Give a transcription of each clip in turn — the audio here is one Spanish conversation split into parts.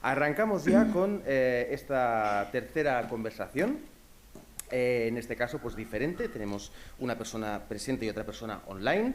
Arrancamos ya con esta tercera conversación. En este caso, pues diferente. Tenemos una persona presente y otra persona online.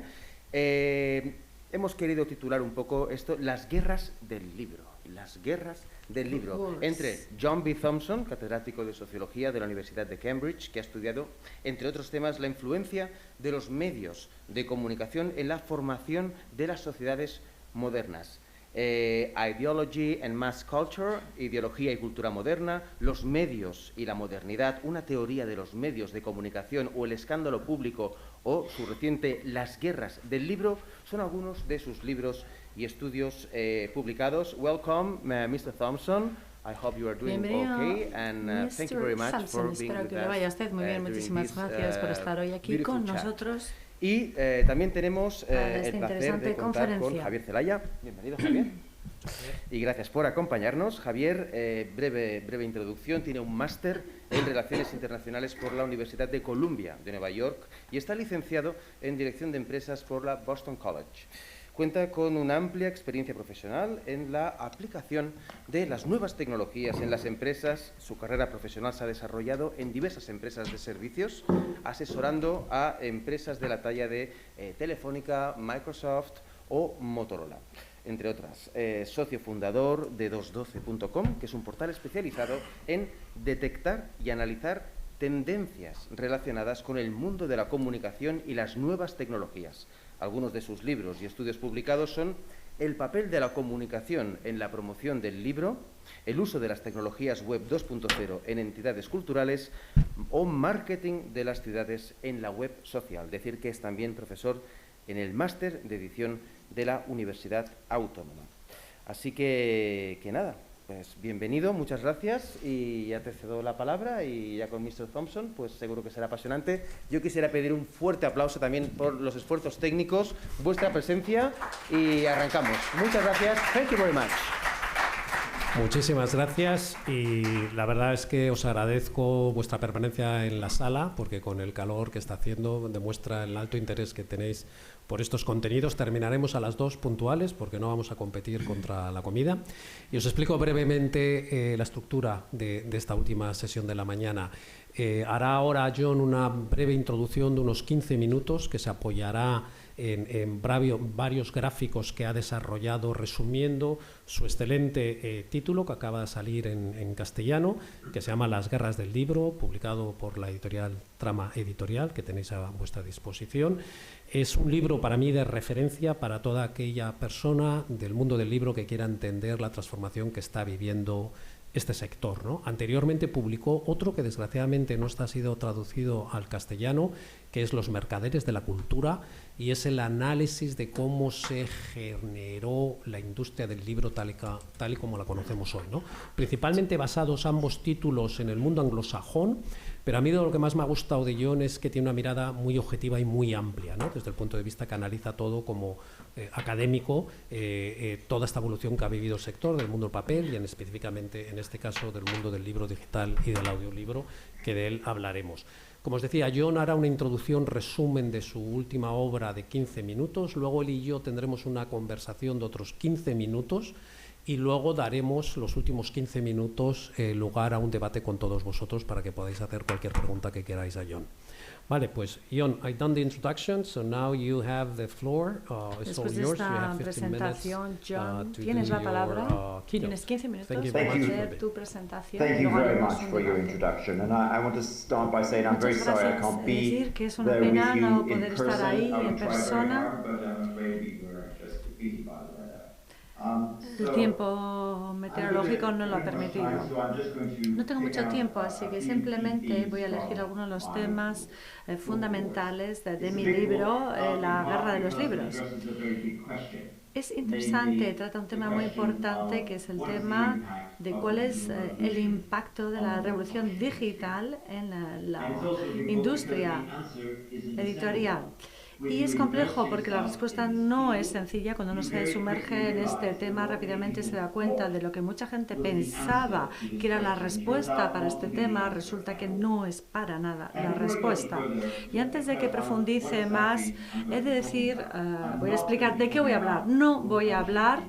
Hemos querido titular un poco esto, las guerras del libro. Las guerras del libro. Entre John B. Thompson, catedrático de Sociología de la Universidad de Cambridge, que ha estudiado, entre otros temas, la influencia de los medios de comunicación en la formación de las sociedades modernas. Ideology and Mass Culture, ideología y cultura moderna, los medios y la modernidad, una teoría de los medios de comunicación o el escándalo público o su reciente Las guerras del libro, son algunos de sus libros y estudios publicados. Welcome, Mr. Thompson. I hope you are doing okay, and thank you very much for being with us. Espero que le vaya a usted muy bien. Muchísimas gracias por estar hoy aquí con nosotros. Y también tenemos el placer de contar con Javier Zelaya. Bienvenido, Javier. Y gracias por acompañarnos. Javier, breve introducción, tiene un máster en Relaciones Internacionales por la Universidad de Columbia de Nueva York y está licenciado en Dirección de Empresas por la Boston College. Cuenta con una amplia experiencia profesional en la aplicación de las nuevas tecnologías en las empresas. Su carrera profesional se ha desarrollado en diversas empresas de servicios, asesorando a empresas de la talla de Telefónica, Microsoft o Motorola, entre otras. Socio fundador de 212.com, que es un portal especializado en detectar y analizar tendencias relacionadas con el mundo de la comunicación y las nuevas tecnologías. Algunos de sus libros y estudios publicados son El papel de la comunicación en la promoción del libro, el uso de las tecnologías web 2.0 en entidades culturales o marketing de las ciudades en la web social. Decir que es también profesor en el máster de edición de la Universidad Autónoma. Así que nada, pues bienvenido, muchas gracias y ya te cedo la palabra y ya con Mr. Thompson, pues seguro que será apasionante. Yo quisiera pedir un fuerte aplauso también por los esfuerzos técnicos, vuestra presencia y arrancamos. Muchas gracias. Thank you very much. Muchísimas gracias y la verdad es que os agradezco vuestra permanencia en la sala porque con el calor que está haciendo demuestra el alto interés que tenéis por estos contenidos. Terminaremos a las 2 puntuales porque no vamos a competir contra la comida y os explico brevemente la estructura de esta última sesión de la mañana. Hará ahora John una breve introducción de unos 15 minutos que se apoyará en varios gráficos que ha desarrollado resumiendo su excelente título que acaba de salir en castellano, que se llama Las guerras del libro, publicado por la editorial Trama Editorial, que tenéis a vuestra disposición. Es un libro para mí de referencia para toda aquella persona del mundo del libro que quiera entender la transformación que está viviendo este sector, ¿no? Anteriormente publicó otro que desgraciadamente no ha sido traducido al castellano, que es Los mercaderes de la cultura, y es el análisis de cómo se generó la industria del libro tal y como la conocemos hoy, ¿no? Principalmente basados ambos títulos en el mundo anglosajón, pero a mí lo que más me ha gustado de John es que tiene una mirada muy objetiva y muy amplia, ¿no? Desde el punto de vista que analiza todo como académico, toda esta evolución que ha vivido el sector del mundo del papel y específicamente en este caso del mundo del libro digital y del audiolibro, que de él hablaremos. Como os decía, John hará una introducción, resumen de su última obra de 15 minutos, luego él y yo tendremos una conversación de otros 15 minutos y luego daremos los últimos 15 minutos lugar a un debate con todos vosotros para que podáis hacer cualquier pregunta que queráis a John. Vale, pues John, I've done the introduction, so now you have the floor. It's all yours. You have 15 minutes, John, tienes la palabra. Tienes 15 minutos para hacer tu presentación. Thank you very much for your introduction, and I want to start by saying I'm very sorry I can't be there with you in person. I will try very hard, but I'm afraid we were just defeated by the weather. El tiempo meteorológico no lo ha permitido. No tengo mucho tiempo, así que simplemente voy a elegir algunos de los temas fundamentales de mi libro, La guerra de los libros. Es interesante, trata un tema muy importante que es el tema de cuál es el impacto de la revolución digital en la industria editorial. Y es complejo porque la respuesta no es sencilla. Cuando uno se sumerge en este tema, rápidamente se da cuenta de lo que mucha gente pensaba que era la respuesta para este tema. Resulta que no es para nada la respuesta. Y antes de que profundice más, he de decir, voy a explicar de qué voy a hablar. No voy a hablar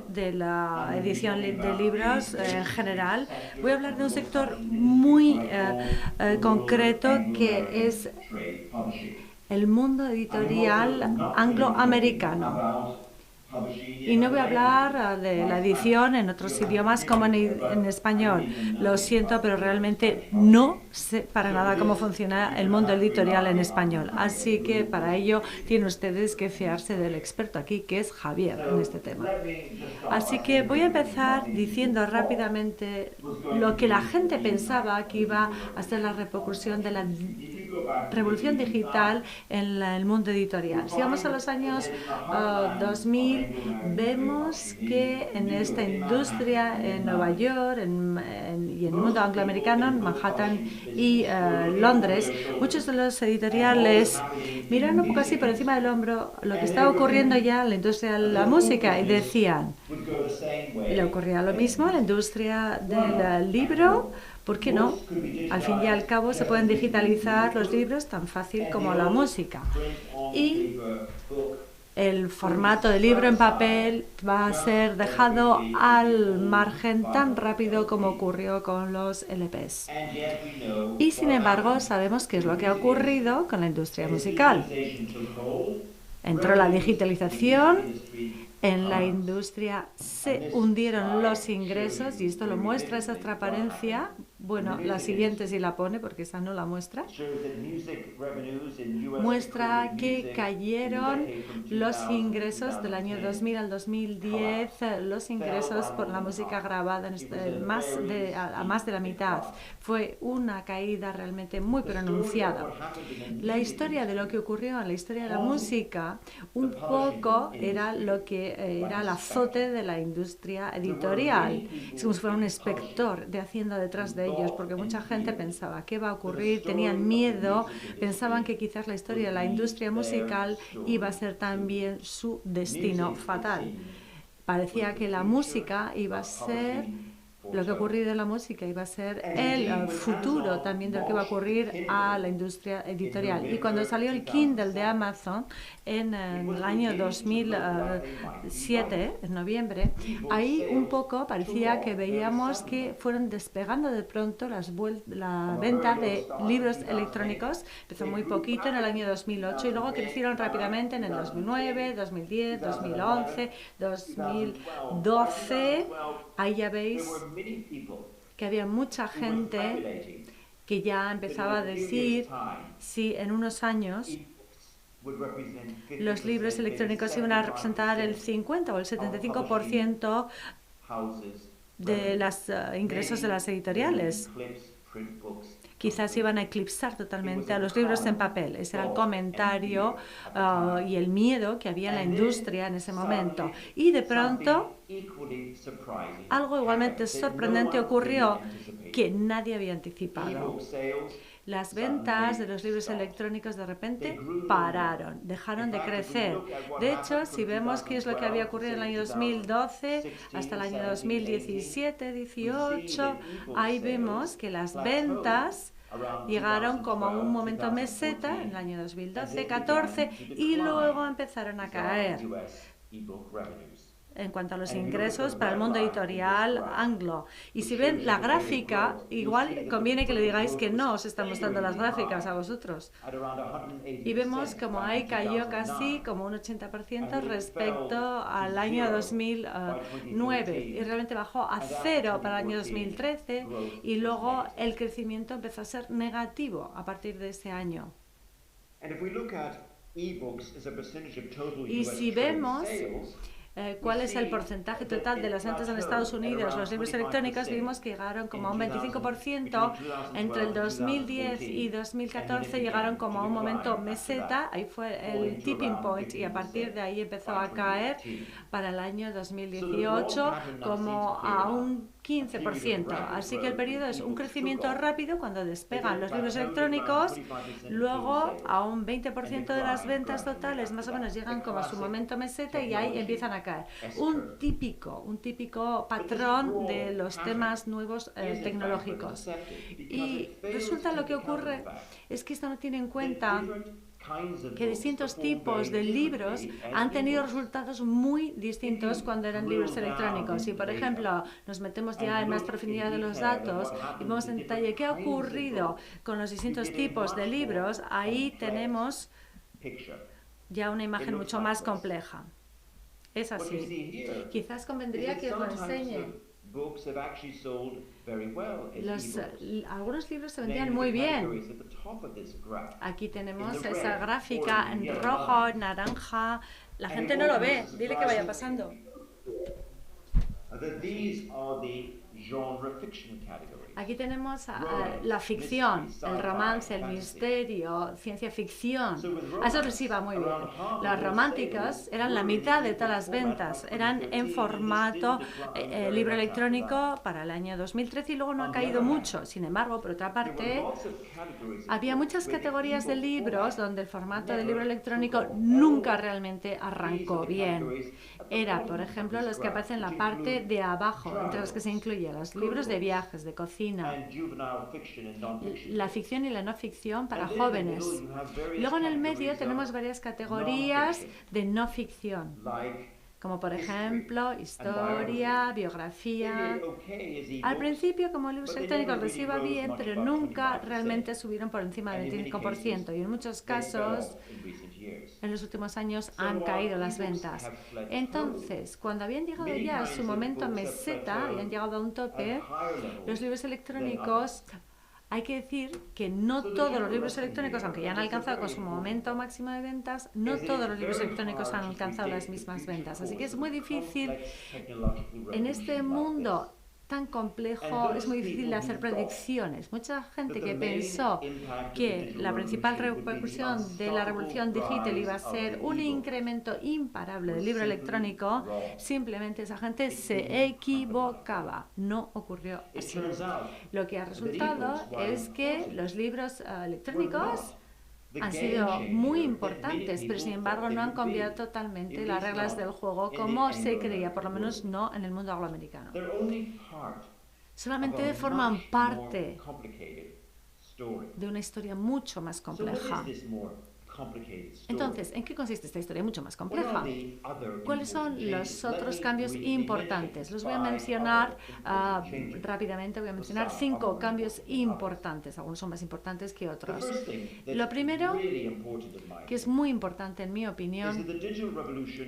de la edición de libros en general. Voy a hablar de un sector muy concreto que es el mundo editorial angloamericano. Y no voy a hablar de la edición en otros idiomas como en español. Lo siento, pero realmente no sé para nada cómo funciona el mundo editorial en español. Así que para ello tienen ustedes que fiarse del experto aquí, que es Javier, en este tema. Así que voy a empezar diciendo rápidamente lo que la gente pensaba que iba a ser la repercusión de la revolución digital en el mundo editorial. Si vamos a los años 2000, vemos que en esta industria en Nueva York y en el mundo angloamericano, en Manhattan y Londres, muchos de los editoriales miraron un poco así por encima del hombro lo que estaba ocurriendo ya en la industria de la música y decían, le ocurría lo mismo a la industria del libro. ¿Por qué no? Al fin y al cabo se pueden digitalizar los libros tan fácil como la música. Y el formato de libro en papel va a ser dejado al margen tan rápido como ocurrió con los LPs. Y sin embargo, sabemos qué es lo que ha ocurrido con la industria musical. Entró la digitalización. En la industria se hundieron los ingresos y esto lo muestra esa transparencia. Bueno, la siguiente sí la pone porque esa no la muestra. Muestra que cayeron los ingresos del año 2000 al 2010, los ingresos por la música grabada a más de la mitad. Fue una caída realmente muy pronunciada. La historia de lo que ocurrió en la historia de la música un poco era lo que era el azote de la industria editorial. Es como si fuera un inspector de Hacienda detrás de ellos, porque mucha gente pensaba qué va a ocurrir, tenían miedo, pensaban que quizás la historia de la industria musical iba a ser también su destino fatal. Parecía que la música iba a ser lo que ha ocurrido en la música iba a ser el futuro también de lo que va a ocurrir a la industria editorial. Y cuando salió el Kindle de Amazon en el año 2007, en noviembre, ahí un poco parecía que veíamos que fueron despegando de pronto la venta de libros electrónicos. Empezó muy poquito en el año 2008 y luego crecieron rápidamente en el 2009, 2010, 2011, 2012. Ahí ya veis que había mucha gente que ya empezaba a decir si en unos años los libros electrónicos iban a representar el 50 o el 75% de los ingresos de las editoriales. Quizás iban a eclipsar totalmente a los libros en papel. Ese era el comentario y el miedo que había en la industria en ese momento. Y de pronto, algo igualmente sorprendente ocurrió que nadie había anticipado. Las ventas de los libros electrónicos de repente pararon, dejaron de crecer. De hecho, si vemos qué es lo que había ocurrido en el año 2012 hasta el año 2017-18, ahí vemos que las ventas llegaron como a un momento meseta en el año 2012-14 y luego empezaron a caer en cuanto a los ingresos para el mundo editorial anglo. Y si ven la gráfica, igual conviene que le digáis que no os están mostrando las gráficas a vosotros. Y vemos como ahí cayó casi como un 80% respecto al año 2009. Y realmente bajó a cero para el año 2013 y luego el crecimiento empezó a ser negativo a partir de ese año. Y si vemos cuál es el porcentaje total de las ventas en Estados Unidos, los libros electrónicos, vimos que llegaron como a un 25%, entre el 2010 y 2014 llegaron como a un momento meseta, ahí fue el tipping point y a partir de ahí empezó a caer para el año 2018 como a un 15%. Así que el periodo es un crecimiento rápido cuando despegan los libros electrónicos, luego a un 20% de las ventas totales más o menos llegan como a su momento meseta y ahí empiezan a caer. Un típico patrón de los temas nuevos tecnológicos. Y resulta lo que ocurre es que esto no tiene en cuenta que distintos tipos de libros han tenido resultados muy distintos cuando eran libros electrónicos. Si, por ejemplo, nos metemos ya en más profundidad de los datos y vemos en detalle qué ha ocurrido con los distintos tipos de libros, ahí tenemos ya una imagen mucho más compleja. Es así. Quizás convendría que os lo enseñe. Algunos libros se vendían muy bien. Aquí tenemos esa gráfica en rojo, en naranja. La gente no lo ve. Dile que vaya pasando. Aquí tenemos la ficción, el romance, el misterio, ciencia ficción. A eso les iba muy bien. Las románticas eran la mitad de todas las ventas. Eran en formato libro electrónico para el año 2013 y luego no ha caído mucho. Sin embargo, por otra parte, había muchas categorías de libros donde el formato de libro electrónico nunca realmente arrancó bien. Era, por ejemplo, los que aparecen en la parte de abajo, entre los que se incluyen los libros de viajes, de cocina, la ficción y la no ficción para jóvenes. Luego en el medio tenemos varias categorías de no ficción, como por ejemplo historia, biografía. Al principio, como libros electrónicos les iba bien, pero nunca realmente subieron por encima del 25% y en muchos casos en los últimos años han caído las ventas. Entonces, cuando habían llegado ya a su momento meseta, habían llegado a un tope, los libros electrónicos, hay que decir que no todos los libros electrónicos, aunque ya han alcanzado con su momento máximo de ventas, no todos los libros electrónicos han alcanzado las mismas ventas. Así que es muy difícil en este mundo tan complejo, es muy difícil de hacer predicciones. Mucha gente que pensó que la principal repercusión de la revolución digital iba a ser un incremento imparable del libro electrónico, simplemente esa gente se equivocaba. No ocurrió así. Lo que ha resultado es que los libros electrónicos han sido muy importantes, pero sin embargo no han cambiado totalmente las reglas del juego como se creía, por lo menos no en el mundo angloamericano. Solamente forman parte de una historia mucho más compleja. Entonces, ¿en qué consiste esta historia mucho más compleja? ¿Cuáles son los otros cambios importantes? Los voy a mencionar rápidamente, voy a mencionar 5 cambios importantes, algunos son más importantes que otros. Lo primero, que es muy importante en mi opinión,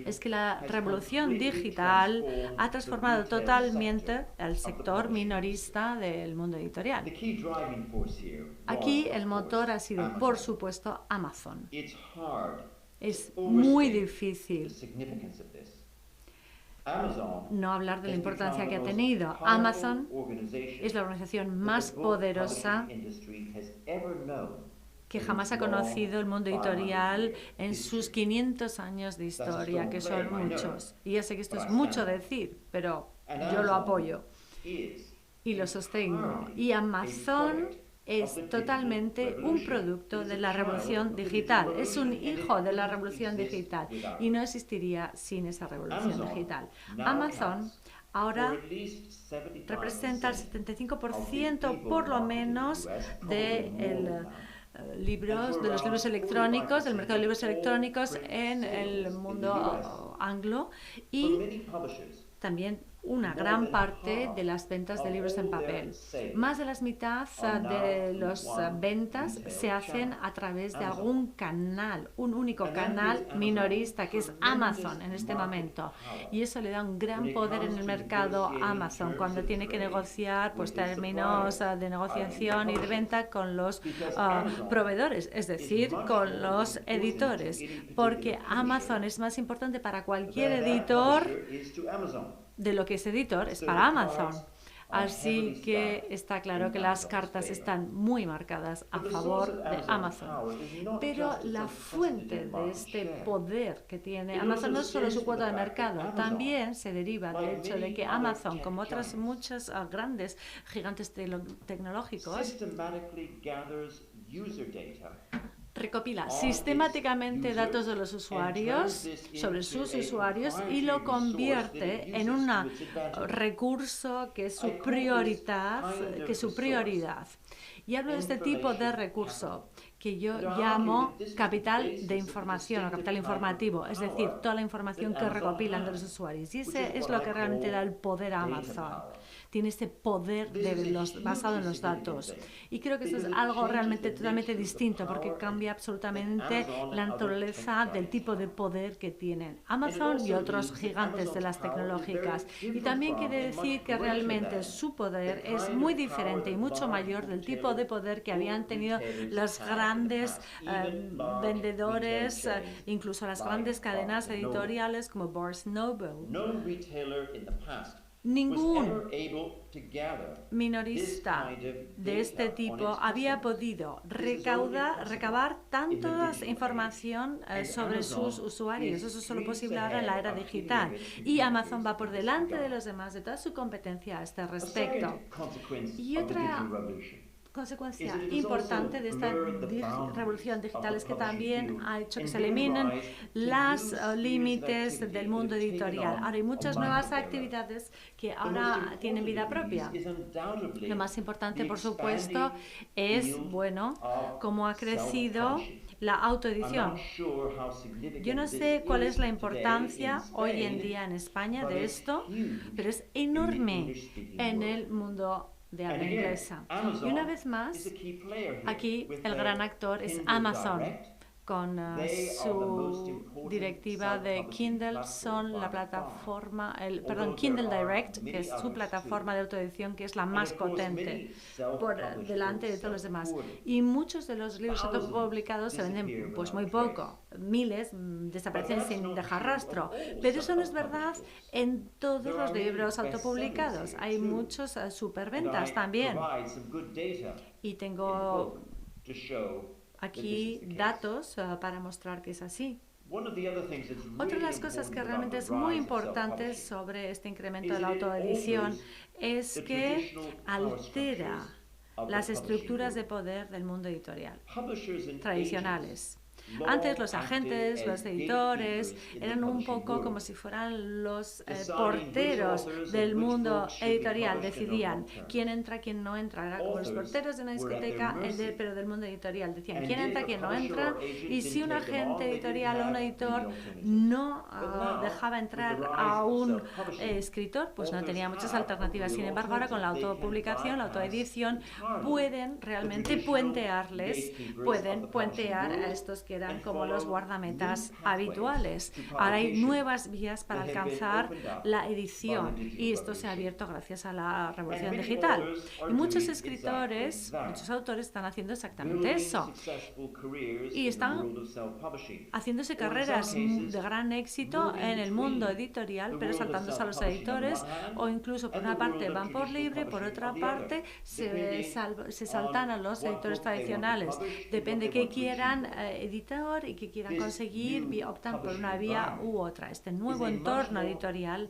es que la revolución digital ha transformado totalmente el sector minorista del mundo editorial. Aquí el motor ha sido, por supuesto, Amazon. Es muy difícil no hablar de la importancia que ha tenido. Amazon es la organización más poderosa que jamás ha conocido el mundo editorial en sus 500 años de historia, que son muchos. Y ya sé que esto es mucho decir, pero yo lo apoyo y lo sostengo. Y Amazon es totalmente un producto de la revolución digital, es un hijo de la revolución digital y no existiría sin esa revolución digital. Amazon ahora representa el 75% por lo menos de los libros electrónicos, del mercado de libros electrónicos en el mundo anglo, y también una gran parte de las ventas de libros en papel. Más de la mitad de las ventas se hacen a través de algún canal, un único canal minorista, que es Amazon en este momento. Y eso le da un gran poder en el mercado a Amazon cuando tiene que negociar pues, términos de negociación y de venta con los proveedores, es decir, con los editores, porque Amazon es más importante para cualquier editor de lo que es editor, es para Amazon. Así que está claro que las cartas están muy marcadas a favor de Amazon. Pero la fuente de este poder que tiene Amazon no es solo su cuota de mercado, también se deriva del hecho de que Amazon, como otras muchas grandes gigantes tecnológicos, recopila sistemáticamente datos de los usuarios, sobre sus usuarios, y lo convierte en un recurso que es su prioridad, Y hablo de este tipo de recurso que yo llamo capital de información o capital informativo, es decir, toda la información que recopilan de los usuarios. Y ese es lo que realmente da el poder a Amazon. Tiene este poder basado en los datos. Y creo que eso es algo realmente totalmente distinto, porque cambia absolutamente la naturaleza del tipo de poder que tienen Amazon y otros gigantes de las tecnológicas. Y también quiere decir que realmente su poder es muy diferente y mucho mayor del tipo de poder que habían tenido los grandes vendedores, incluso las grandes cadenas editoriales como Barnes Noble. Ningún minorista de este tipo había podido recabar tanta información sobre sus usuarios. Eso es solo posible ahora en la era digital. Y Amazon va por delante de los demás, de toda su competencia a este respecto. Y otra consecuencia importante de esta revolución digital es que también ha hecho que se eliminen los límites del mundo editorial. Ahora hay muchas nuevas actividades que ahora tienen vida propia. Lo más importante, por supuesto, es, cómo ha crecido la autoedición. Yo no sé cuál es la importancia hoy en día en España de esto, pero es enorme en el mundo de habla inglesa. Y una vez más, aquí el gran actor es Amazon, con su directiva de Kindle, son la plataforma, Kindle Direct, que es su plataforma de autoedición, que es la más potente por delante de todos los demás. Y muchos de los libros autopublicados se venden pues muy poco, miles desaparecen sin dejar rastro. Pero eso no es verdad en todos los libros autopublicados. Hay muchos superventas también. Y tengo aquí datos para mostrar que es así. Otra de las cosas que realmente es muy importante sobre este incremento de la autoedición es que altera las estructuras de poder del mundo editorial tradicionales. Antes los agentes, los editores, eran un poco como si fueran los porteros del mundo editorial. Decidían quién entra, quién no entra. Era como los porteros de una discoteca, pero del mundo editorial. Decían quién entra, quién no entra. Y si un agente editorial o un editor no dejaba entrar a un escritor, pues no tenía muchas alternativas. Sin embargo, ahora con la autopublicación, la autoedición, pueden realmente pueden puentear a estos que eran como los guardametas habituales. Ahora hay nuevas vías para alcanzar la edición y esto se ha abierto gracias a la revolución digital. Y muchos escritores, muchos autores están haciendo exactamente eso y están haciéndose carreras de gran éxito en el mundo editorial, pero saltándose a los editores, o incluso por una parte van por libre, por otra parte se saltan a los editores tradicionales. Depende qué quieran editar y que quieran conseguir, optan por una vía u otra. Este nuevo entorno editorial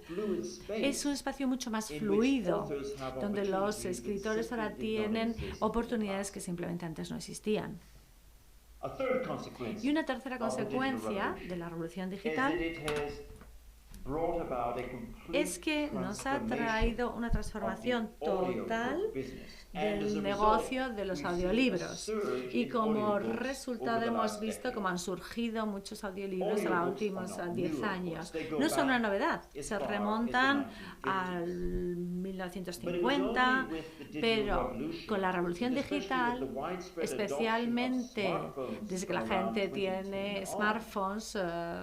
es un espacio mucho más fluido, donde los escritores ahora tienen oportunidades que simplemente antes no existían. Y una tercera consecuencia de la revolución digital es que nos ha traído una transformación total del negocio de los audiolibros, y como resultado hemos visto cómo han surgido muchos audiolibros en los últimos 10 años. No son una novedad, se remontan al 1950, pero con la revolución digital, especialmente desde que la gente tiene smartphones,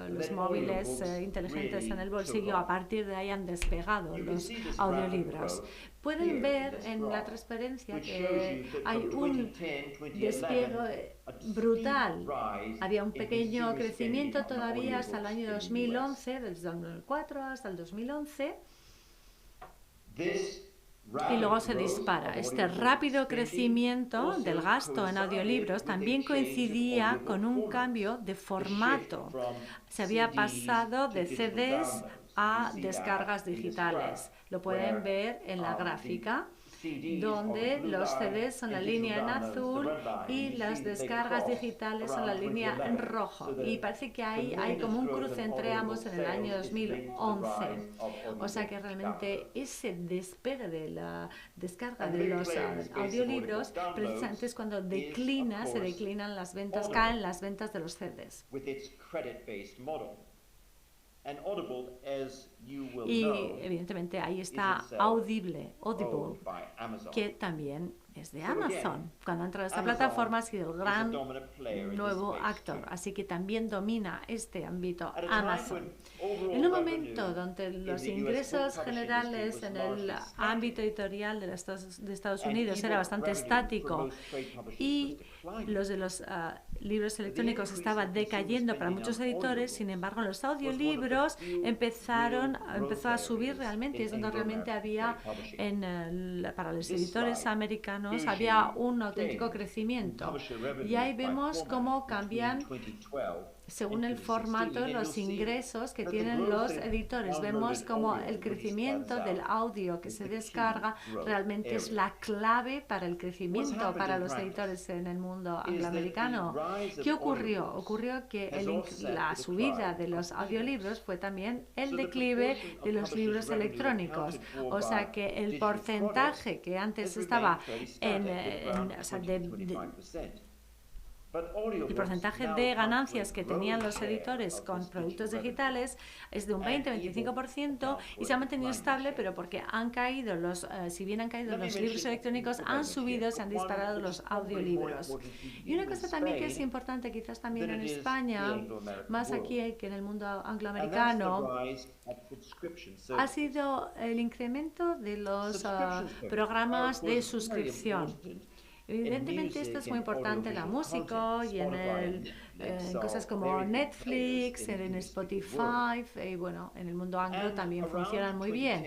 los móviles inteligentes en el bolsillo, a partir de ahí han despegado los audiolibros. Pueden ver en la transparencia que hay un despliegue brutal. Había un pequeño crecimiento todavía hasta el año 2011, desde el 2004 hasta el 2011. Y luego se dispara. Este rápido crecimiento del gasto en audiolibros también coincidía con un cambio de formato. Se había pasado de CDs a descargas digitales. Lo pueden ver en la gráfica, donde los CDs son la línea en azul y las descargas digitales son la línea en rojo. Y parece que hay como un cruce entre ambos en el año 2011. O sea que realmente ese despegue de la descarga de los audiolibros precisamente es cuando se declinan las ventas, caen las ventas de los CDs. Y evidentemente ahí está Audible, que también es de Amazon. Cuando ha entrado a esta plataforma ha sido el gran nuevo actor, así que también domina este ámbito Amazon. En un momento donde los ingresos generales en el ámbito editorial de Estados Unidos era bastante estático y los de los libros electrónicos estaba decayendo para muchos editores, sin embargo los audiolibros empezó a subir realmente, y es donde realmente había para los editores americanos había un auténtico crecimiento. Y ahí vemos cómo cambian según el formato los ingresos que tienen los editores. Vemos como el crecimiento del audio que se descarga realmente es la clave para el crecimiento para los editores en el mundo angloamericano. ¿Qué ocurrió? Ocurrió que la subida de los audiolibros fue también el declive de los libros electrónicos. O sea que el porcentaje que antes estaba el porcentaje de ganancias que tenían los editores con productos digitales es de un 20-25% y se ha mantenido estable, pero porque si bien han caído los libros electrónicos, han subido, se han disparado los audiolibros. Y una cosa también que es importante, quizás también en España, más aquí que en el mundo angloamericano, ha sido el incremento de los programas de suscripción. Evidentemente esto es muy importante en la música y en cosas como Netflix, en Spotify, y bueno, en el mundo anglo también funcionan muy bien.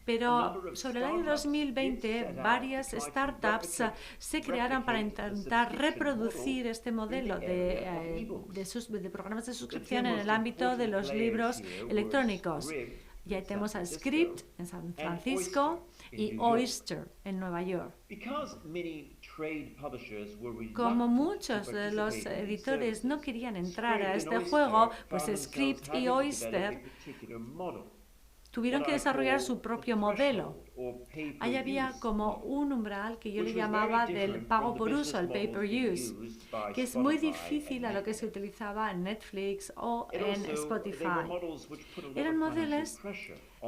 Pero sobre el año 2020 varias startups se crearon para intentar reproducir este modelo de programas de suscripción en el ámbito de los libros electrónicos. Ya tenemos a Script en San Francisco y Oyster en Nueva York. Como muchos de los editores no querían entrar a este juego, pues Script y Oyster tuvieron que desarrollar su propio modelo. Ahí había como un umbral que yo le llamaba del pago por uso, el pay-per-use, que es muy difícil a lo que se utilizaba en Netflix o en Spotify. Eran modelos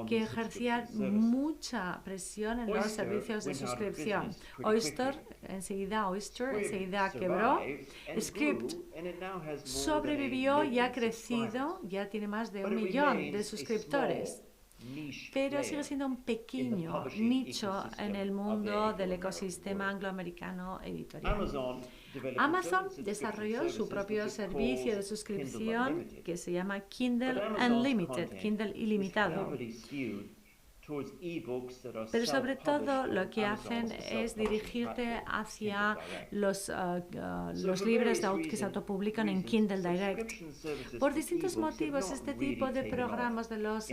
que ejercían mucha presión en los servicios de suscripción. Oyster enseguida quebró. Script sobrevivió y ha crecido, ya tiene más de 1 millón de suscriptores. Pero sigue siendo un pequeño nicho en el mundo del ecosistema angloamericano editorial. Amazon desarrolló su propio servicio de suscripción que se llama Kindle Unlimited, Kindle ilimitado. Pero sobre todo lo que hacen es dirigirte hacia los libros que se autopublican en Kindle Direct. Por distintos motivos, este tipo de programas de los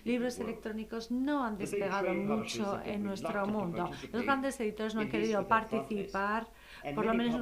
libros electrónicos no han despegado mucho en nuestro mundo. Los grandes editores no han querido participar por lo menos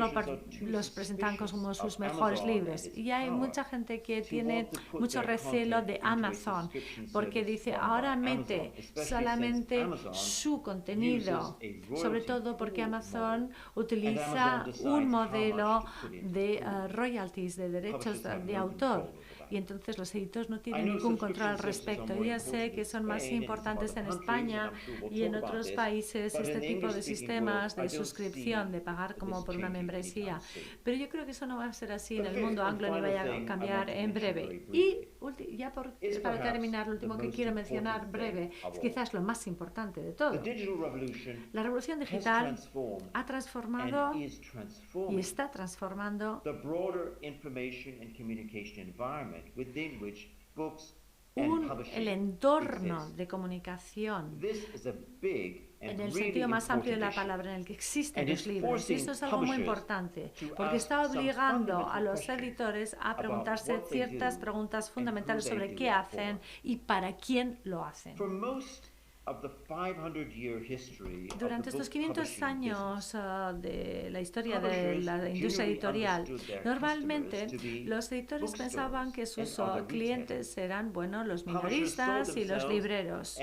los presentan como sus mejores libros. Y hay mucha gente que tiene mucho recelo de Amazon, porque dice, ahora mete solamente su contenido, sobre todo porque Amazon utiliza un modelo de royalties, de derechos de autor. Y entonces los editores no tienen ningún control al respecto. Yo ya sé que son más importantes en España y en otros países este tipo de sistemas de suscripción, de pagar como por una membresía. Pero yo creo que eso no va a ser así en el mundo anglo ni vaya a cambiar en breve. Y ya para terminar, lo último que quiero mencionar breve es quizás lo más importante de todo. La revolución digital ha transformado y está transformando el entorno de comunicación en el sentido más amplio de la palabra en el que existen los libros. Y eso es algo muy importante, porque está obligando a los editores a preguntarse ciertas preguntas fundamentales sobre qué hacen y para quién lo hacen. Durante estos 500 años de la historia de la industria editorial, normalmente los editores pensaban que sus clientes eran, bueno, los minoristas y los libreros.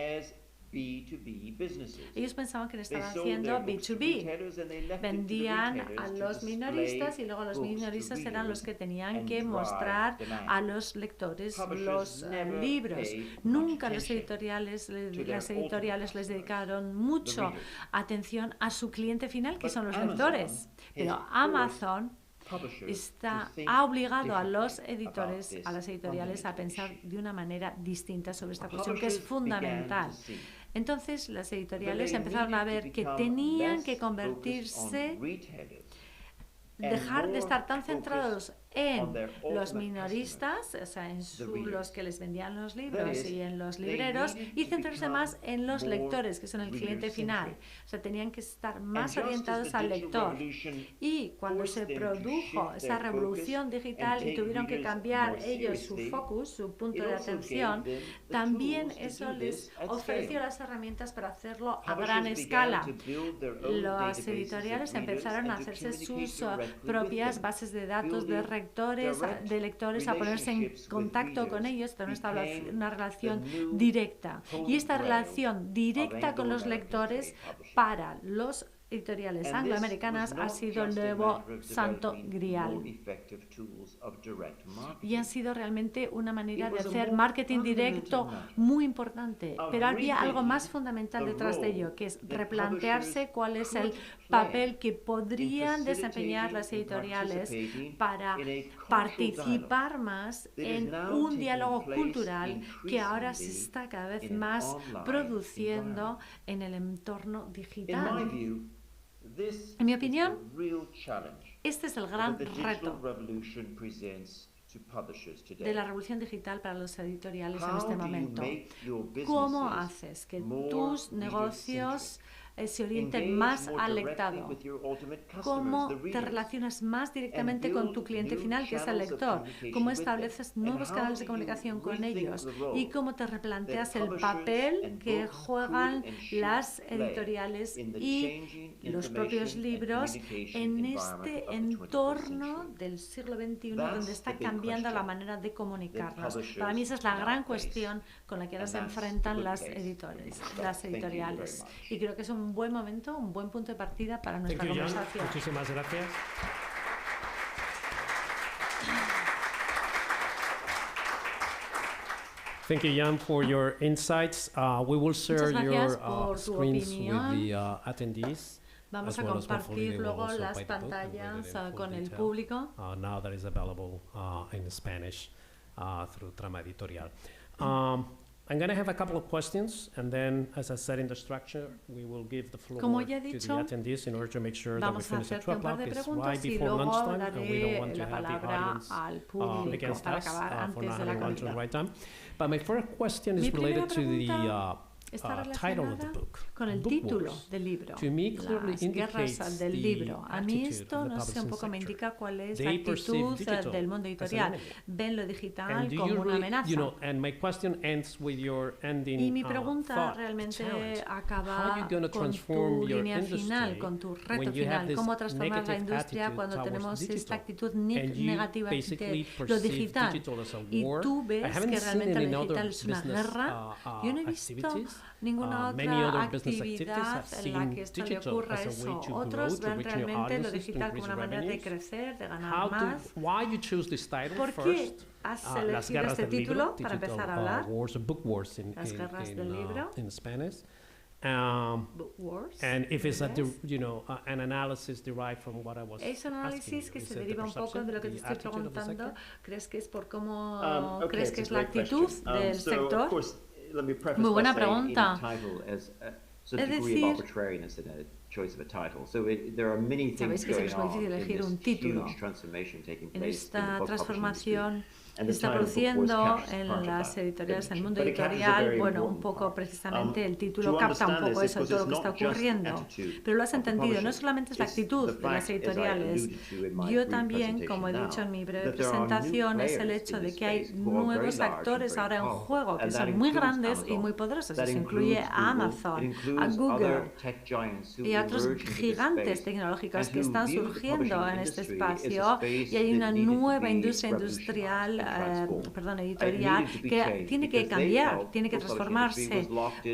Ellos pensaban que le estaban haciendo B2B. Vendían a los minoristas y luego los minoristas eran los que tenían que mostrar a los lectores los libros. Nunca las editoriales les dedicaron mucho atención a su cliente final, que son los lectores. Pero Amazon ha obligado a los editores, a las editoriales, a pensar de una manera distinta sobre esta cuestión, que es fundamental. Entonces, las editoriales empezaron a ver que tenían que convertirse, dejar de estar tan centrados en los minoristas, o sea, en los que les vendían los libros y en los libreros, y centrarse más en los lectores, que son el cliente final. O sea, tenían que estar más orientados al lector. Y cuando se produjo esa revolución digital y tuvieron que cambiar ellos su focus, su punto de atención, también eso les ofreció las herramientas para hacerlo a gran escala. Las editoriales empezaron a hacerse sus propias bases de datos de lectores, a ponerse en contacto con ellos, tener una relación directa. Y esta relación directa con los lectores para los editoriales angloamericanas ha sido el nuevo santo grial. Y han sido realmente una manera de hacer marketing directo muy importante. Pero había algo más fundamental detrás de ello, que es replantearse cuál es el papel que podrían desempeñar las editoriales para participar más en un diálogo cultural que ahora se está cada vez más produciendo en el entorno digital. En mi opinión, este es el gran reto de la revolución digital para los editoriales en este momento. ¿Cómo haces que tus negocios se orienten más al lector? ¿Cómo te relacionas más directamente con tu cliente final, que es el lector? ¿Cómo estableces nuevos canales de comunicación con ellos? ¿Y cómo te replanteas el papel que juegan las editoriales y los propios libros en este entorno del siglo XXI donde está cambiando la manera de comunicarnos? Para mí esa es la gran cuestión con la que ahora se enfrentan las editoriales. Y creo que es un buen momento, un buen punto de partida para nuestra conversación. Muchísimas gracias. Thank you, Jan, for your insights. We will share your screens with the attendees. Vamos a compartir luego las pantallas con el público. Now that is available in Spanish through Trama Editorial. I'm going to have a couple of questions, and then, as I said in the structure, we will give the floor to the attendees in order to make sure that we finish at 12 o'clock. It's right before lunchtime, and we don't want to have the audience against us for not having lunch at the right time. But my first question is related to está relacionada con el título del libro, las guerras del libro. A mí esto, no sé, un poco me indica cuál es la actitud del mundo editorial. Ven lo digital como una amenaza. Y mi pregunta realmente acaba con tu línea final, con tu reto final. ¿Cómo transformar la industria cuando tenemos esta actitud negativa de lo digital? Y tú ves que realmente lo digital es una guerra. Yo no he visto ninguna otra actividad en la que esto le ocurra eso. Otros ven realmente lo digital como una manera de crecer, de ganar más. ¿Por qué has elegido este título para empezar a hablar? Las guerras del libro. Es un análisis que se deriva un poco de lo que te estoy preguntando. ¿Crees que es por cómo crees que es la actitud del sector? Muy buena pregunta. Es decir, sabéis que siempre es muy difícil elegir un título. En esta transformación se está produciendo en las editoriales, en el mundo editorial, bueno, un poco precisamente el título capta un poco eso, todo lo que está ocurriendo. Pero lo has entendido, no solamente es la actitud de las editoriales. Yo también, como he dicho en mi breve presentación, es el hecho de que hay nuevos actores ahora en juego que son muy grandes y muy poderosos. Eso incluye a Amazon, a Google y a otros gigantes tecnológicos que están surgiendo en este espacio, y hay una nueva industria editorial que tiene que cambiar, tiene que transformarse,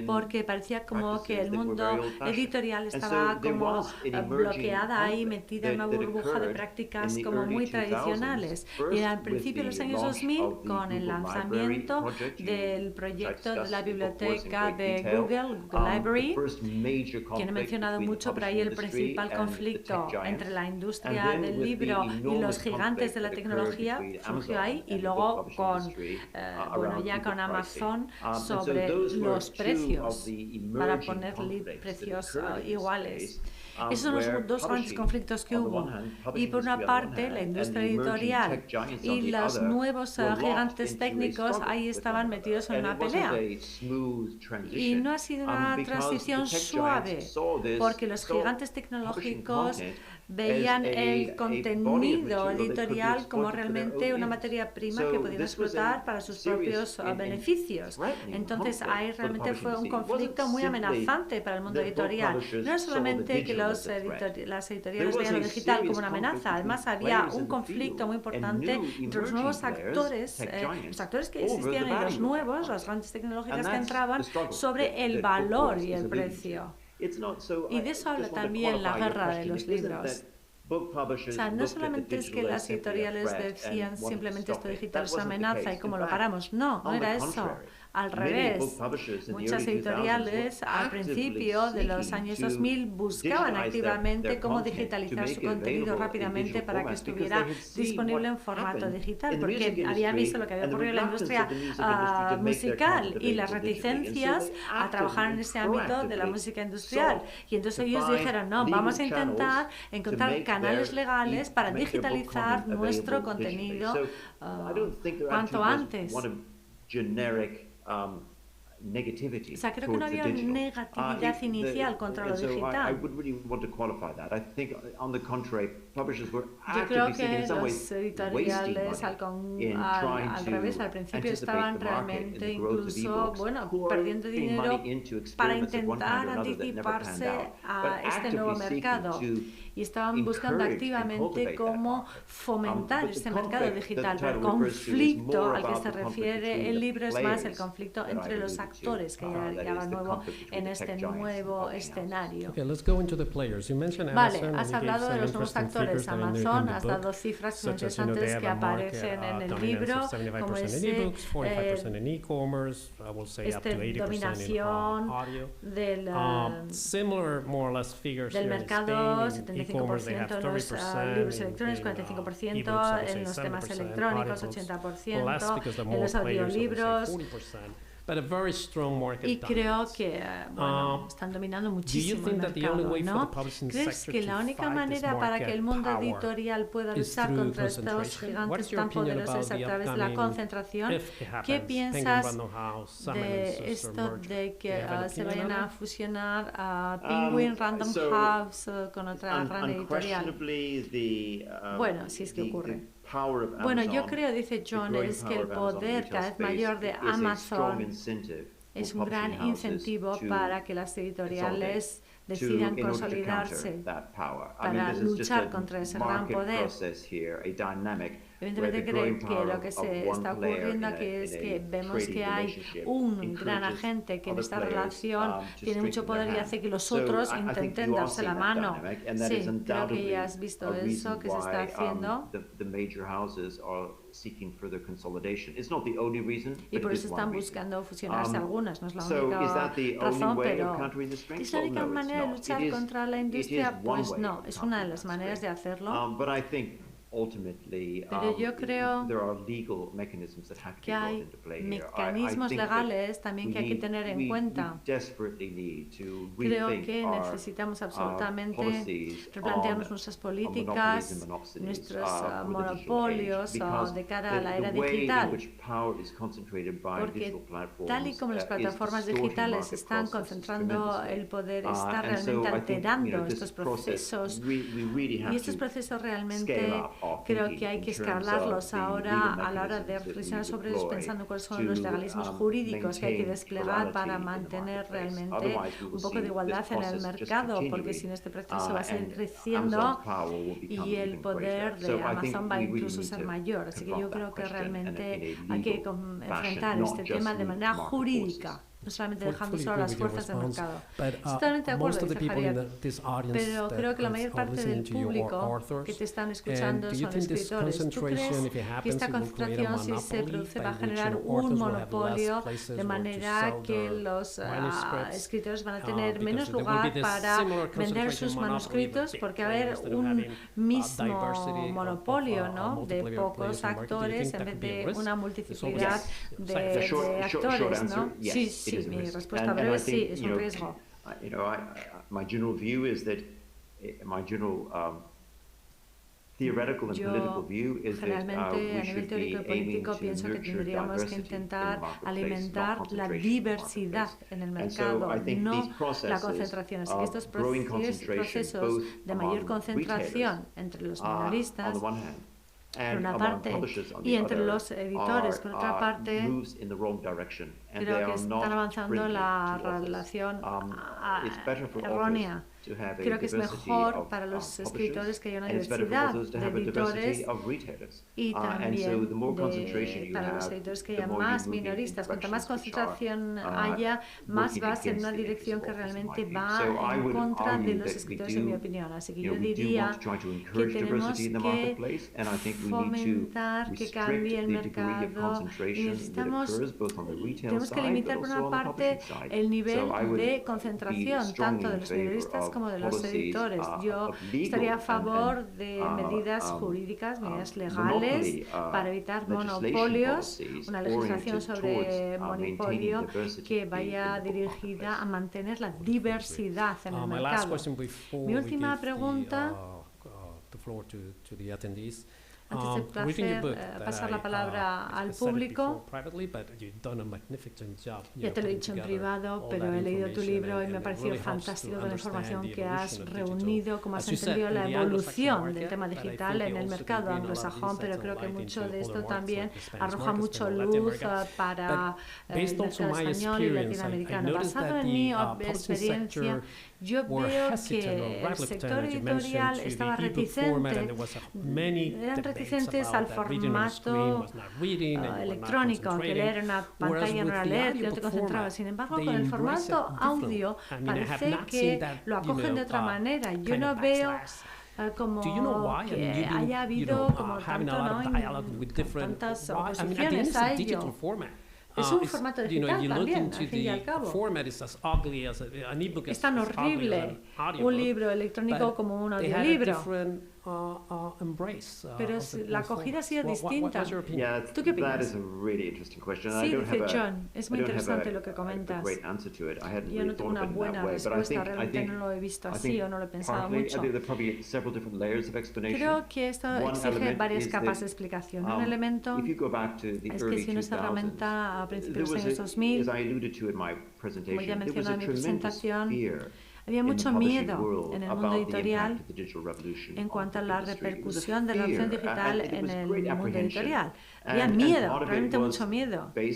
porque parecía como que el mundo editorial estaba como bloqueada ahí, metida en una burbuja de prácticas como muy tradicionales. Y al principio de los años 2000, con el lanzamiento del proyecto de la biblioteca de Google, Google Library, quien he mencionado mucho por ahí, el principal conflicto entre la industria del libro y los gigantes de la tecnología surgió ahí, y luego con Amazon sobre los precios, para poner precios iguales. Esos son los dos grandes conflictos que hubo. Y por una parte, la industria editorial y los nuevos gigantes técnicos ahí estaban metidos en una pelea. Y no ha sido una transición suave, porque los gigantes tecnológicos veían el contenido editorial como realmente una materia prima que podían explotar para sus propios beneficios. Entonces ahí realmente fue un conflicto muy amenazante para el mundo editorial. No era solamente que las editoriales veían lo digital como una amenaza, además había un conflicto muy importante entre los nuevos actores, los actores que existían y los nuevos, las grandes tecnológicas que entraban, sobre el valor y el precio. Y de eso habla también la guerra de los libros. O sea, no solamente es que las editoriales decían simplemente esto digital es una amenaza y cómo lo paramos. No, no era eso. Al revés, muchas editoriales al principio de los años 2000 buscaban activamente cómo digitalizar su contenido rápidamente para que estuviera disponible en formato digital, porque habían visto lo que había ocurrido en la industria musical y las reticencias a trabajar en ese ámbito de la música industrial. Y entonces ellos dijeron, no, vamos a intentar encontrar canales legales para digitalizar nuestro contenido cuanto antes. O sea, creo que no había negatividad inicial contra lo digital. Yo creo que los editoriales al revés, al principio estaban realmente incluso, perdiendo dinero para intentar anticiparse a este nuevo mercado. Y estaban buscando activamente cómo fomentar este mercado digital. Pero el conflicto al que se refiere el libro es más el conflicto entre los actores que ya va nuevo en este nuevo escenario. Vale, has hablado de los nuevos actores. Amazon, has dado cifras muy interesantes que aparecen en el libro, como dominación del mercado, 75% en los libros electrónicos, 45% en los temas electrónicos, 80% en los audiolibros, Y creo que están dominando muchísimo el mercado, ¿no? ¿Crees que la única manera para que el mundo editorial pueda luchar contra estos gigantes tan poderosos es a través de la concentración? ¿Qué piensas de esto de que se vayan a fusionar a Penguin Random House con otra gran editorial? Bueno, si es que ocurre. Bueno, yo creo, dice John, es que el poder cada vez mayor de Amazon es un gran incentivo para que las editoriales decidan consolidarse para luchar contra ese gran poder. Evidentemente creo que lo que se está ocurriendo aquí es que vemos que hay un gran agente que en esta relación tiene mucho poder y hace que los otros intenten darse la mano. Sí, creo que ya has visto eso que se está haciendo. Y por eso están buscando fusionarse algunas, no es la única razón, pero ¿es la única manera de luchar contra la industria? Pues no, es una de las maneras de hacerlo. Pero yo creo que hay mecanismos legales también que hay que tener en cuenta. Creo que necesitamos absolutamente replantearnos nuestras políticas, nuestros monopolios de cara a la era digital. Porque tal y como las plataformas digitales están concentrando el poder, está realmente alterando estos procesos. Y estos procesos realmente creo que hay que escalarlos ahora a la hora de reflexionar sobre ellos, pensando cuáles son los legalismos jurídicos que hay que desplegar para mantener realmente un poco de igualdad en el mercado, porque si no este proceso va a seguir creciendo y el poder de Amazon va a incluso ser mayor. Así que yo creo que realmente hay que enfrentar este tema de manera jurídica, no solamente dejando solo las fuerzas del mercado. Totalmente de acuerdo, dice Javier, pero creo que la mayor parte del público que te están escuchando son escritores. ¿Tú crees que esta concentración, si se produce, va a generar un monopolio de manera que los escritores van a tener menos lugar para vender sus manuscritos? Porque va a haber un mismo monopolio, ¿no?, de pocos actores en vez de una multiplicidad de actores, ¿no? Sí, mi respuesta breve es sí, es un riesgo. My general view is that theoretical and political view is that generalmente, a nivel teórico y político, pienso que tendríamos que intentar alimentar la diversidad en el mercado, no la concentración. Así que estos procesos de mayor concentración entre los minoristas, por una parte, y entre los editores, por otra parte, creo que están avanzando la relación errónea. Creo que es mejor para los escritores que haya una diversidad de editores y también para los editores que haya más minoristas. Cuanta más concentración haya, más va a ser una dirección que realmente va en contra de los escritores, en mi opinión. Así que yo diría que tenemos que fomentar que cambie el mercado y tenemos que limitar por una parte el nivel de concentración tanto de los minoristas como de los editores. Yo estaría a favor de medidas jurídicas, medidas legales para evitar monopolios, una legislación sobre monopolio que vaya dirigida a mantener la diversidad en el mercado. Mi última pregunta, antes de pasar la palabra al público, ya te lo he dicho en privado, pero he leído tu libro y me ha parecido fantástico la información que has reunido, cómo has entendido la evolución del tema digital en el mercado anglosajón, pero creo que mucho de esto también arroja mucho luz para el mercado español y latinoamericano. Basado en mi experiencia, yo veo que el sector editorial estaba reticente, eran reticentes al formato electrónico, aunque leer en una pantalla no era leer, que no te concentrabas. Sin embargo, con el formato audio parece que lo acogen de otra manera. Yo no veo como que haya habido como tanto, tantas oposiciones a ello. Es un formato digital también, al fin y al cabo. Es tan horrible un libro electrónico como un audiolibro. Pero la acogida ha sido distinta. ¿Tú qué opinas? Sí, dice John, es muy interesante lo que comentas. Yo no tengo una buena respuesta, realmente no lo he visto así o no lo he pensado mucho. Creo que esto exige varias capas de explicación. Un elemento es que si uno se remonta a principios de los años 2000, como ya mencioné en mi presentación, había mucho miedo en el mundo editorial en cuanto a la repercusión de la revolución digital en el mundo editorial. Había miedo, realmente mucho miedo. Y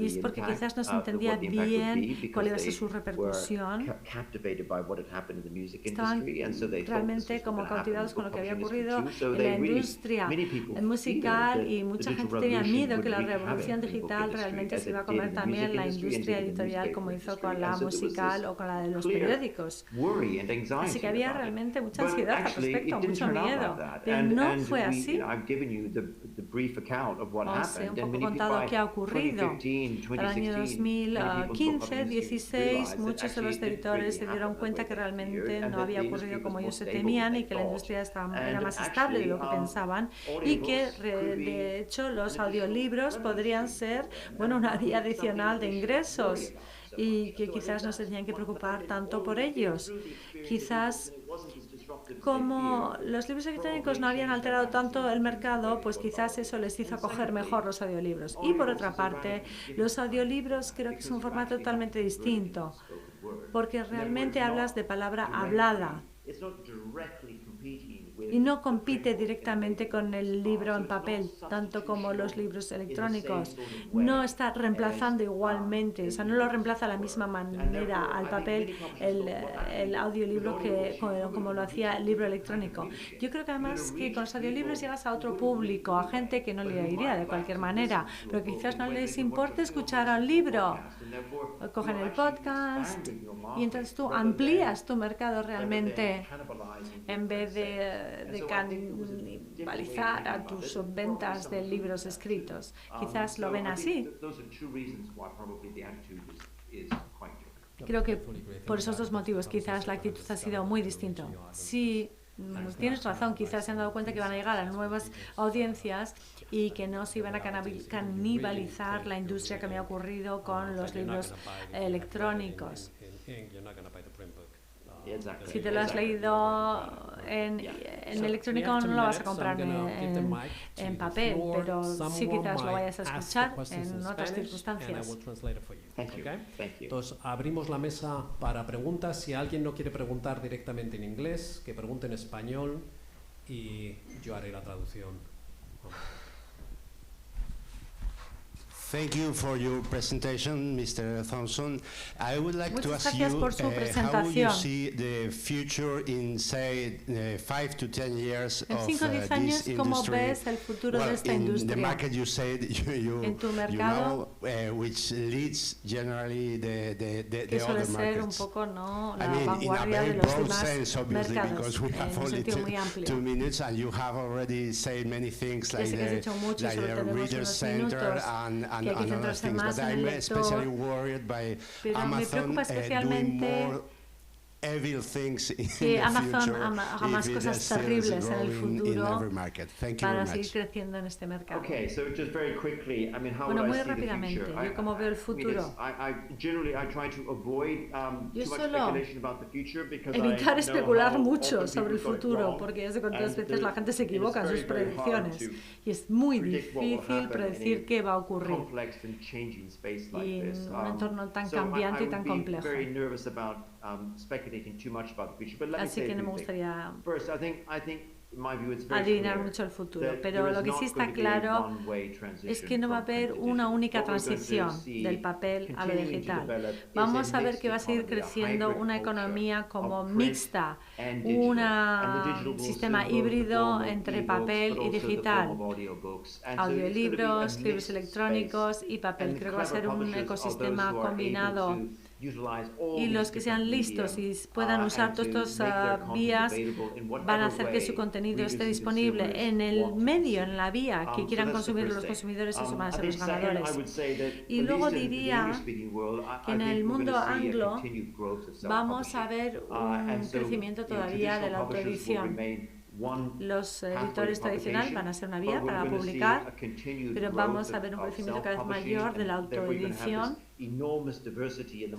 es porque quizás no se entendía bien cuál iba a ser su repercusión. Estaban realmente como cautivados con lo que había ocurrido en la industria musical y mucha gente tenía miedo que la revolución digital realmente se iba a comer también en la industria editorial como hizo con la musical o con la de los periódicos. Así que había realmente mucha ansiedad al respecto, mucho miedo. Pero no fue así. Os he un poco contado qué ha ocurrido. En el año 2015, 16, muchos de los editores se dieron cuenta que realmente no había ocurrido como ellos se temían y que la industria era más estable de lo que pensaban y que de hecho los audiolibros podrían ser una vía adicional de ingresos y que quizás no se tenían que preocupar tanto por ellos. Quizás como los libros electrónicos no habían alterado tanto el mercado, pues quizás eso les hizo acoger mejor los audiolibros. Y por otra parte, los audiolibros creo que es un formato totalmente distinto, porque realmente hablas de palabra hablada y no compite directamente con el libro en papel, tanto como los libros electrónicos. No está reemplazando igualmente, o sea, no lo reemplaza de la misma manera al papel el audiolibro como lo hacía el libro electrónico. Yo creo que además que con los audiolibros llegas a otro público, a gente que no le iría de cualquier manera, pero que quizás no les importe escuchar un libro. Cogen el podcast y entonces tú amplías tu mercado realmente en vez de canibalizar a tus ventas de libros escritos. Quizás lo ven así. Creo que por esos dos motivos quizás la actitud ha sido muy distinta. Sí, tienes razón, quizás se han dado cuenta que van a llegar a nuevas audiencias y que no se iban a canibalizar la industria que me ha ocurrido con los libros electrónicos. Si te lo has leído en electrónico no lo vas a comprar en papel, pero sí quizás lo vayas a escuchar en otras circunstancias. Entonces abrimos la mesa para preguntas. Si alguien no quiere preguntar directamente en inglés, que pregunte en español y yo haré la traducción. Thank you for your presentation, Mr. Thompson. I would like to ask you how you see the future in, say, 5 to 10 years of this industry. In the market you said you know which leads generally the other markets. I mean, in a very broad sense, obviously, because we have only 2 minutes, and you have already said many things like the reader center and other things, but I'm especially worried by Amazon doing more evil things in que Amazon haga más cosas terribles en el futuro para seguir creciendo en este mercado. Bueno, muy rápidamente, yo como veo el futuro. Yo suelo evitar especular mucho sobre el futuro, porque ya sé cuántas veces la gente se equivoca en sus predicciones y es muy difícil predecir qué va a ocurrir y en un entorno tan cambiante y tan complejo. Así que no me gustaría adivinar mucho el futuro, pero lo que sí está claro es que no va a haber una única transición del papel a lo digital. Vamos a ver que va a seguir creciendo una economía como mixta, un sistema híbrido entre papel y digital, audiolibros, libros electrónicos y papel. Creo que va a ser un ecosistema combinado y los que sean listos y puedan usar todas estas vías van a hacer que su contenido esté disponible en el medio, en la vía que quieran consumir los consumidores, esos van a ser los ganadores. Y luego diría que en el mundo anglo vamos a ver un crecimiento todavía de la autoedición. Los editores tradicionales van a ser una vía para publicar, pero vamos a ver un crecimiento cada vez mayor de la autoedición.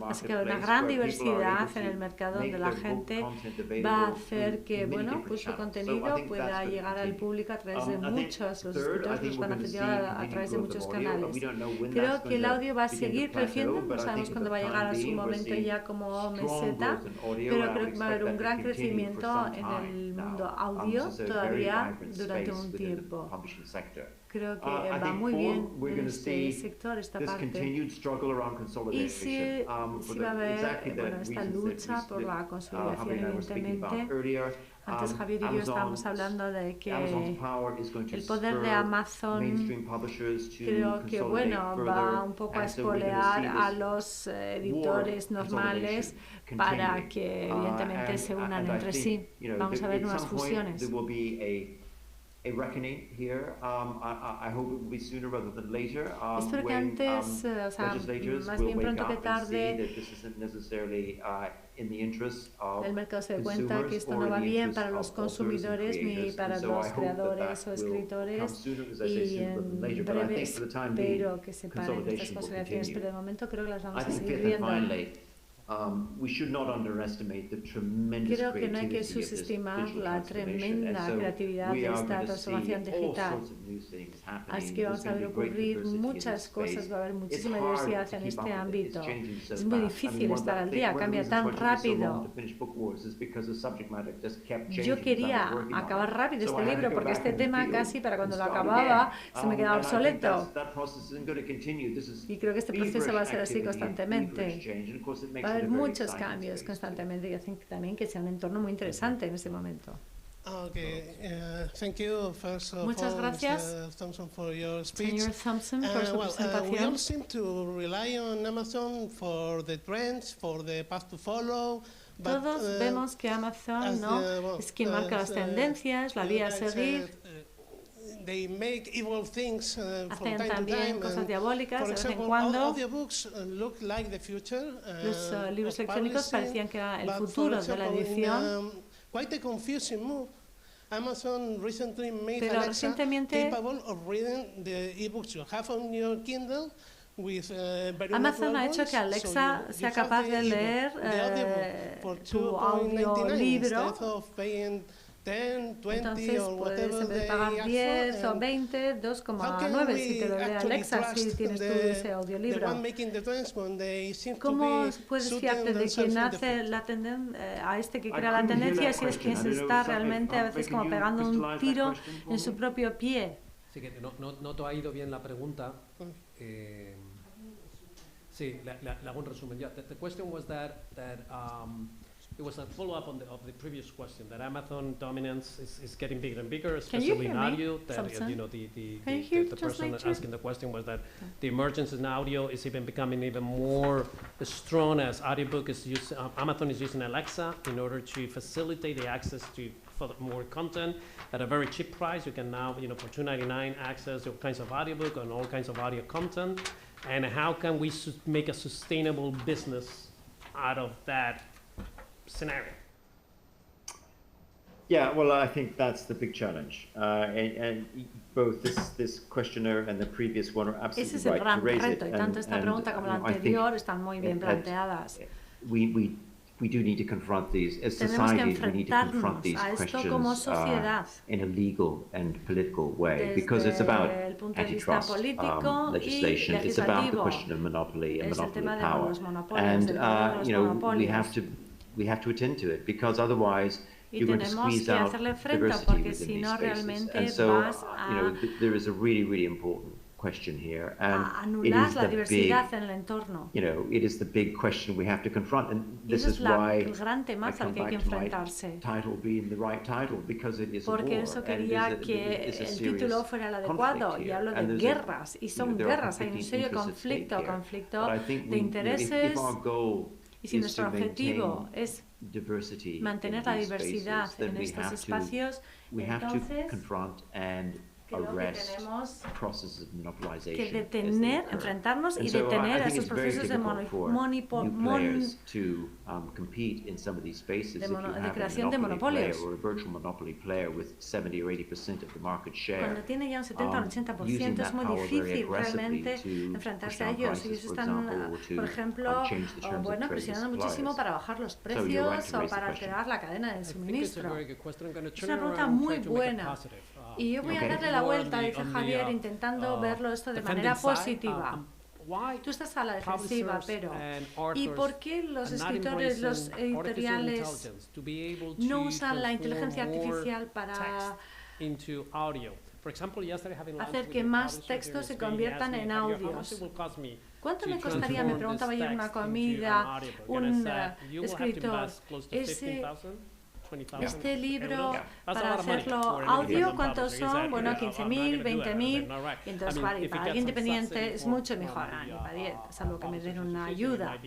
Así que una gran diversidad en el mercado donde la gente va a hacer que, bueno, pues su contenido pueda llegar al público a través de muchos, los escritores los van a hacer llegar a través de muchos canales. Creo que el audio va a seguir creciendo, no sabemos cuándo va a llegar a su momento ya como meseta, pero creo que va a haber un gran crecimiento en el mundo audio todavía durante un tiempo. Creo que va muy bien en este sector, esta parte. Y sí va a haber esta lucha por la consolidación, evidentemente. Antes Javier y yo estábamos hablando de que el poder de Amazon creo que va un poco a espolear a los editores normales para que evidentemente se unan entre sí. Vamos a ver nuevas fusiones. Espero que antes, o sea, más bien pronto que tarde, el mercado se dé cuenta que esto no va bien para los consumidores ni para los creadores o escritores, y en breve espero que se paren estas consideraciones, pero de momento creo que las vamos a seguir viendo. Creo que no hay que subestimar la tremenda creatividad de esta transformación digital. Así que vamos a ver ocurrir muchas cosas, va a haber muchísima diversidad en este ámbito. Es muy difícil estar al día, cambia tan rápido. Yo quería acabar rápido este libro porque este tema casi para cuando lo acababa se me quedaba obsoleto. Y creo que este proceso va a ser así constantemente. Va a haber muchos cambios constantemente y hacen también que sea un entorno muy interesante en este momento. Thank you first of Muchas all, gracias, Mr. Thompson, for your speech. Señor Thompson, por su presentación. We all seem to rely on Amazon for the trends, for the path to follow. Todos vemos que Amazon es quien marca las tendencias, la vía a seguir. They make evil things from Hacen time también to time. cosas diabólicas de vez en For cuando. audiobooks look like the future. Los libros electrónicos parecían que era el futuro de la edición. Quite a confusing move. Amazon recently made Pero Alexa recientemente capable of reading the ebooks you have on your Kindle with very Amazon ha hecho que Alexa sea capaz de leer tu audiolibro. Entonces puedes en vez de pagar 10 o 20, 2,9 si te lo lee Alexa si tienes tú ese audiolibro. ¿Cómo puedes fiarte de quien hace la tendencia, a este que crea la tendencia, si es quien se está realmente a veces como pegando un tiro en su propio pie? Sí, que no te ha ido bien la pregunta. Sí, le hago un resumen. Yeah, the question was that it was a follow-up of the previous question, that Amazon dominance is getting bigger and bigger, especially in audio. That the person asking the question was that the emergence in audio is even becoming even more strong as audiobook is used. Amazon is using Alexa in order to facilitate the access to more content at a very cheap price. You can now, for $2.99 access all kinds of audiobook and all kinds of audio content. And how can we make a sustainable business out of that scenario? Yeah, well, I think that's the big challenge, and both this questioner and the previous one are absolutely right to raise it. Y tanto esta pregunta como la anterior están muy bien planteadas. We do need to confront these as societies. We need to confront these questions in a legal and political way, because it's about antitrust legislation. It's about the question of monopoly and monopoly power, and we have to attend to it, because otherwise you're going to squeeze out diversity within these spaces. And so there is a really, really important question here, a anular la diversidad en el entorno. It is the big question we have to confront, and this is why el gran tema al que hay que enfrentarse. Title being the right title, because it is a war. Porque eso quería que el título fuera el adecuado, y hablo de guerras, y son guerras, hay un serio conflicto de intereses, y si nuestro objetivo es mantener la diversidad en estos espacios, entonces creo que tenemos que detener, enfrentarnos y detener esos procesos de creación de monopolios. Cuando tiene ya un 70 o un 80% es muy difícil realmente enfrentarse a ellos. Ellos están, por ejemplo, presionando muchísimo para bajar los precios o para alterar la cadena de suministro. Es una pregunta muy buena. Y yo voy a darle la vuelta, dice Javier, intentando verlo esto de manera positiva. Tú estás a la defensiva, pero ¿y por qué los escritores, los editoriales no usan la inteligencia artificial para hacer que más textos se conviertan en audios? ¿Cuánto me costaría, me preguntaba yo en una comida, un escritor, este libro para hacerlo audio? ¿Cuántos son? Bueno, 15.000, 20.000. Y entonces, para alguien independiente es mucho mejor. Ni para 10, salvo que me den una ayuda.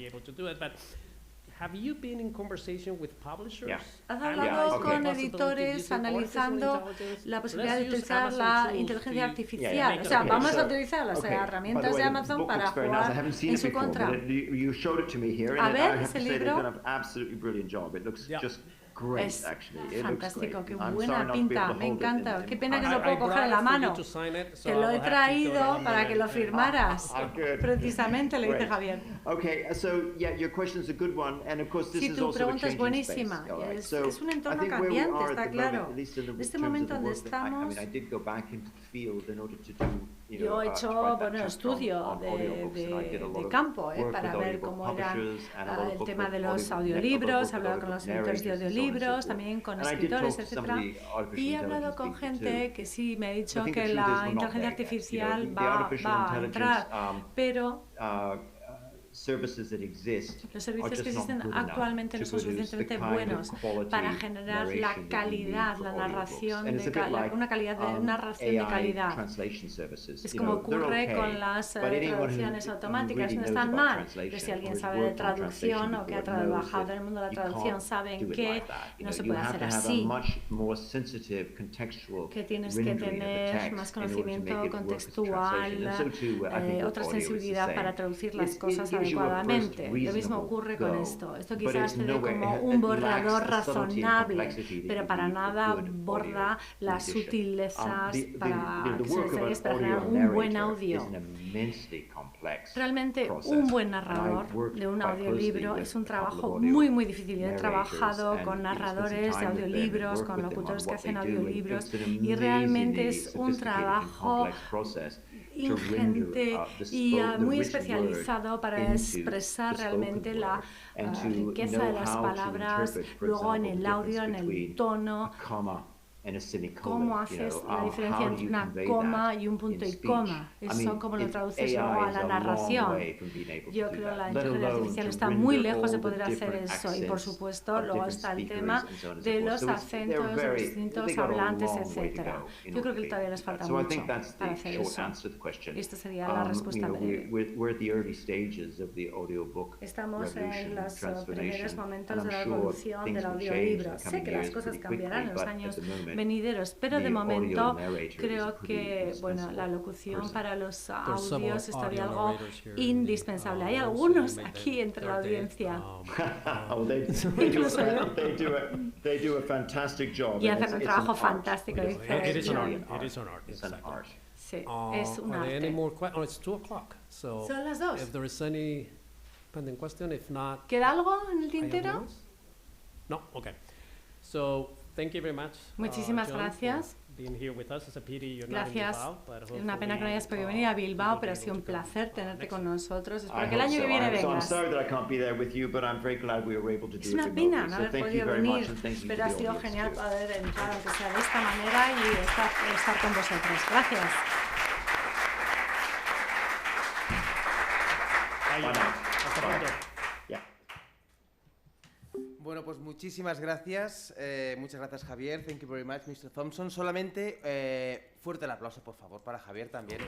¿Has hablado con editores analizando la posibilidad de utilizar la inteligencia artificial? O sea, vamos a utilizar las herramientas de Amazon para jugar en su contra. A ver, ese libro. Es fantástico, qué buena pinta, me encanta. Qué pena que no puedo coger en la mano. Te lo he traído para que lo firmaras. Precisamente, le dice Javier. Sí, tu pregunta es buenísima. Es un entorno cambiante, está claro. En este momento donde estamos, yo he hecho estudio de campo para ver cómo era el tema de los audiolibros, he hablado con los editores de audiolibros, también con escritores, etc. Y he hablado con gente que sí me ha dicho que la inteligencia artificial va a entrar, pero los servicios que existen actualmente no son suficientemente buenos para generar la calidad, la narración, una narración de calidad. Es como ocurre con las traducciones automáticas, no están mal, pero si alguien sabe de traducción o que ha trabajado en el mundo de la traducción, saben que no se puede hacer así, que tienes que tener más conocimiento contextual, otra sensibilidad para traducir las cosas adecuadamente. Lo mismo ocurre con esto. Esto quizás te dé como un borrador razonable, pero para nada borda las sutilezas para que se necesarias para generar un buen audio. Realmente un buen narrador de un audiolibro es un trabajo muy muy difícil. He trabajado con narradores de audiolibros, con locutores que hacen audiolibros, y realmente es un trabajo ingente y muy especializado para expresar realmente la riqueza de las palabras, luego en el audio, en el tono, cómo haces la diferencia entre una coma y un punto y coma. Eso cómo lo traduces luego a la narración. Yo creo que la inteligencia artificial está muy lejos de poder hacer eso, y por supuesto luego está el tema de los acentos de distintos hablantes, etc. Yo creo que todavía les falta mucho para hacer eso. Y esta sería la respuesta breve. Estamos en los primeros momentos de la evolución del audiolibro. Sé que las cosas cambiarán en los años venideros, pero de momento creo que la locución para los audios es todavía algo indispensable. Hay algunos aquí entre la audiencia. Incluso y hacen un trabajo fantástico. Sí, es un arte. Son las 2. ¿Queda algo en el tintero? No, ok. So, thank you very much, muchísimas gracias. Gracias. Es una pena que no hayas podido venir a Bilbao, pero ha sido un placer tenerte con nosotros. Espero que el año que viene vengas. Es una pena no haber podido venir, pero ha sido genial poder entrar, aunque sea de esta manera, y estar con vosotros. Gracias. Hasta pronto. Bueno, pues muchísimas gracias. Muchas gracias, Javier. Thank you very much, Mr. Thompson. Solamente fuerte el aplauso, por favor, para Javier también.